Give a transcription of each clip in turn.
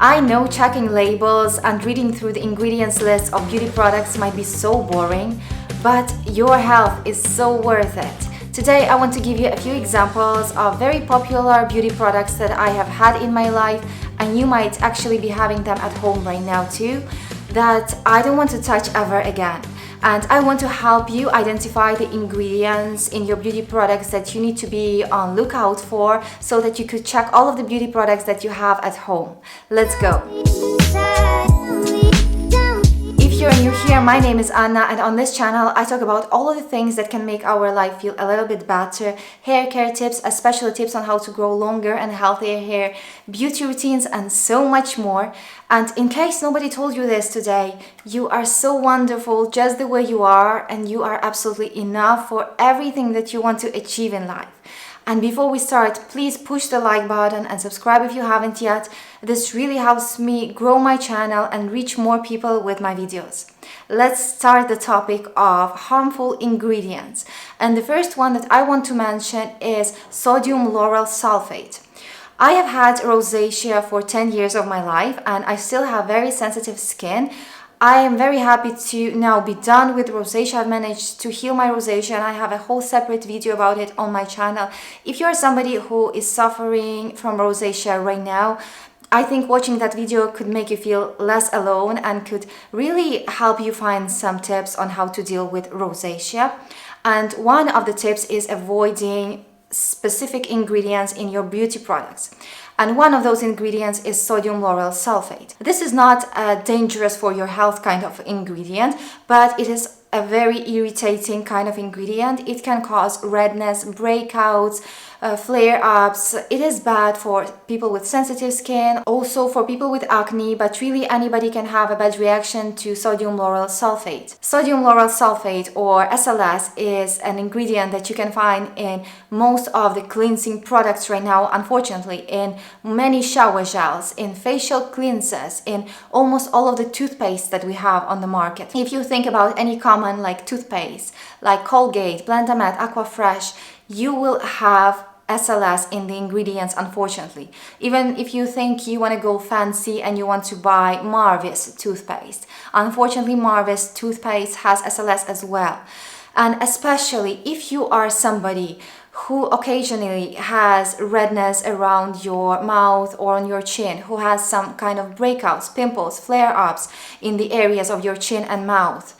I know checking labels and reading through the ingredients list of beauty products might be so boring, but your health is so worth it. Today I want to give you a few examples of very popular beauty products that I have had in my life, and you might actually be having them at home right now too, that I don't want to touch ever again. And I want to help you identify the ingredients in your beauty products that you need to be on lookout for so that you could check all of the beauty products that you have at home. Let's go! If you're new here, my name is Anna, and on this channel I talk about all of the things that can make our life feel a little bit better: hair care tips, especially tips on how to grow longer and healthier hair, beauty routines, and so much more. And in case nobody told you this today, you are so wonderful just the way you are, and you are absolutely enough for everything that you want to achieve in life. And before we start, please push the like button and subscribe if you haven't yet. This really helps me grow my channel and reach more people with my videos. Let's start the topic of harmful ingredients. And the first one that I want to mention is sodium lauryl sulfate. I have had rosacea for 10 years of my life, and I still have very sensitive skin. I am very happy to now be done with rosacea. I've managed to heal my rosacea, and I have a whole separate video about it on my channel. If you're somebody who is suffering from rosacea right now, I think watching that video could make you feel less alone and could really help you find some tips on how to deal with rosacea. And one of the tips is avoiding specific ingredients in your beauty products. And one of those ingredients is sodium lauryl sulfate. This is not a dangerous for your health kind of ingredient, but it is a very irritating kind of ingredient. It can cause redness, breakouts, flare-ups. It is bad for people with sensitive skin, also for people with acne, but really anybody can have a bad reaction to sodium lauryl sulfate. Sodium lauryl sulfate, or SLS, is an ingredient that you can find in most of the cleansing products right now, unfortunately, in many shower gels, in facial cleansers, in almost all of the toothpaste that we have on the market. If you think about any common like toothpaste, like Colgate, Blendamet, Aquafresh, you will have SLS in the ingredients, unfortunately. Even if you think you want to go fancy and you want to buy Marvis toothpaste, unfortunately Marvis toothpaste has SLS as well. And especially if you are somebody who occasionally has redness around your mouth or on your chin, who has some kind of breakouts, pimples, flare-ups in the areas of your chin and mouth,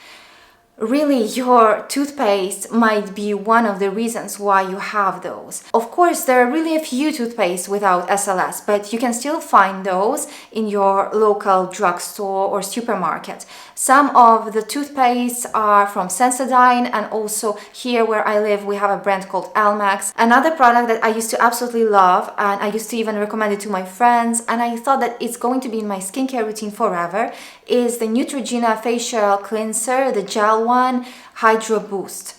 really, your toothpaste might be one of the reasons why you have those. Of course, there are really a few toothpastes without SLS, but you can still find those in your local drugstore or supermarket. Some of the toothpastes are from Sensodyne, and also here where I live we have a brand called Elmex. Another product that I used to absolutely love, and I used to even recommend it to my friends, and I thought that it's going to be in my skincare routine forever, is the Neutrogena facial cleanser, the gel one, Hydro Boost.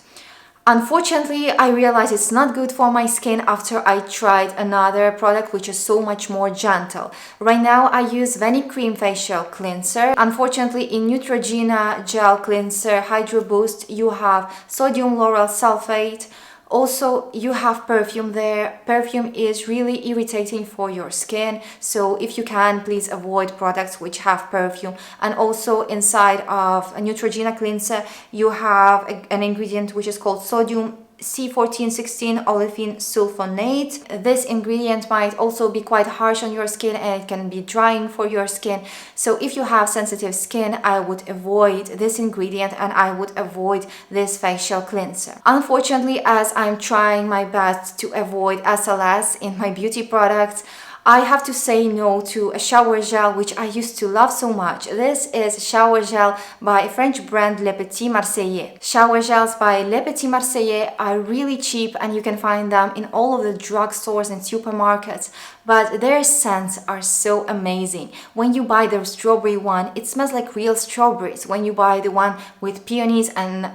Unfortunately, I realized it's not good for my skin after I tried another product which is so much more gentle. Right now I use Veni Cream facial cleanser. Unfortunately, in Neutrogena gel cleanser Hydro Boost you have sodium lauryl sulfate. Also, you have perfume there. Perfume is really irritating for your skin, so if you can, please avoid products which have perfume. And also inside of a Neutrogena cleanser, you have an ingredient which is called sodium C1416 olefin sulfonate. This ingredient might also be quite harsh on your skin, and it can be drying for your skin. So if you have sensitive skin, I would avoid this ingredient and I would avoid this facial cleanser. Unfortunately, as I'm trying my best to avoid SLS in my beauty products, I have to say no to a shower gel which I used to love so much. This is shower gel by French brand Le Petit Marseillais. Shower gels by Le Petit Marseillais are really cheap, and you can find them in all of the drugstores and supermarkets, but their scents are so amazing. When you buy the strawberry one, it smells like real strawberries. When you buy the one with peonies and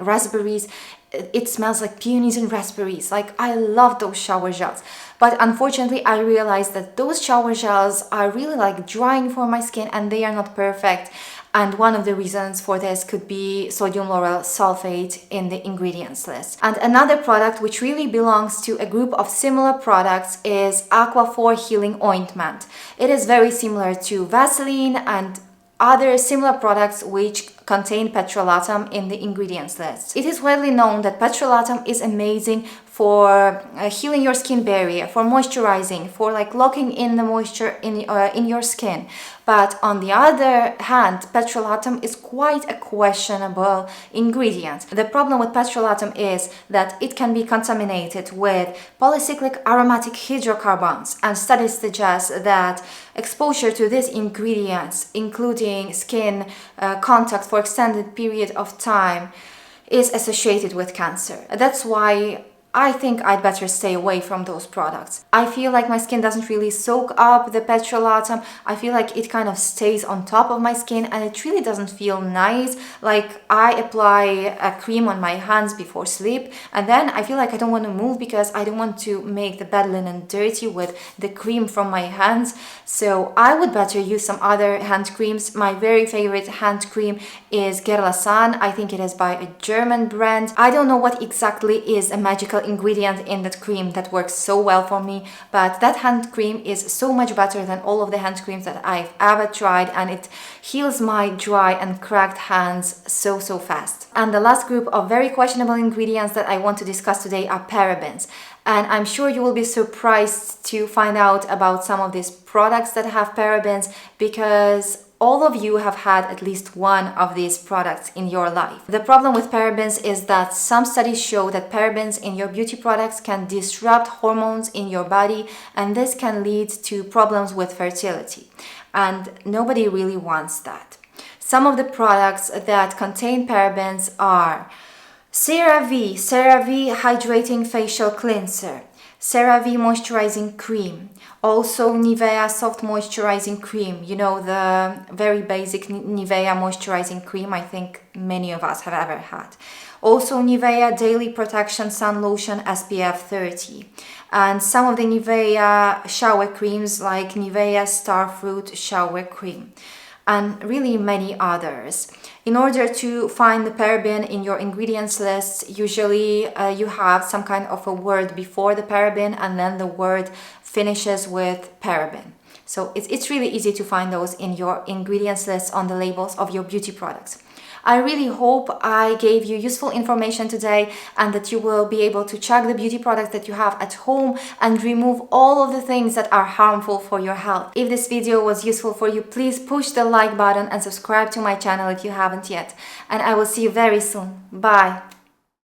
raspberries, it smells like peonies and raspberries. Like, I love those shower gels. But unfortunately, I realized that those shower gels are really like drying for my skin, and they are not perfect. And one of the reasons for this could be sodium lauryl sulfate in the ingredients list. And another product which really belongs to a group of similar products is Aquaphor Healing Ointment. It is very similar to Vaseline and other similar products which contain petrolatum in the ingredients list. It is widely known that petrolatum is amazing for healing your skin barrier, for moisturizing, for like locking in the moisture in your skin. But on the other hand, petrolatum is quite a questionable ingredient. The problem with petrolatum is that it can be contaminated with polycyclic aromatic hydrocarbons, and studies suggest that exposure to these ingredients, including skin contact for extended period of time, is associated with cancer. That's why I think I'd better stay away from those products. I feel like my skin doesn't really soak up the petrolatum. I feel like it kind of stays on top of my skin and it really doesn't feel nice. Like I apply a cream on my hands before sleep and then I feel like I don't want to move because I don't want to make the bed linen dirty with the cream from my hands. So I would better use some other hand creams. My very favorite hand cream is Gerlasan. I think it is by a German brand. I don't know what exactly is a magical ingredient in that cream that works so well for me, but that hand cream is so much better than all of the hand creams that I've ever tried, and it heals my dry and cracked hands so fast. And the last group of very questionable ingredients that I want to discuss today are parabens. And I'm sure you will be surprised to find out about some of these products that have parabens, because all of you have had at least one of these products in your life. The problem with parabens is that some studies show that parabens in your beauty products can disrupt hormones in your body, and this can lead to problems with fertility. And nobody really wants that. Some of the products that contain parabens are Cerave Hydrating Facial Cleanser, Cerave Moisturizing Cream, also Nivea Soft Moisturizing Cream, you know, the very basic Nivea Moisturizing Cream I think many of us have ever had. Also Nivea Daily Protection Sun Lotion SPF 30. And some of the Nivea shower creams like Nivea Starfruit Shower Cream. And really many others. In order to find the paraben in your ingredients list, usually you have some kind of a word before the paraben and then the word finishes with paraben. So it's really easy to find those in your ingredients list on the labels of your beauty products. I really hope I gave you useful information today and that you will be able to check the beauty products that you have at home and remove all of the things that are harmful for your health. If this video was useful for you, please push the like button and subscribe to my channel if you haven't yet. And I will see you very soon. Bye!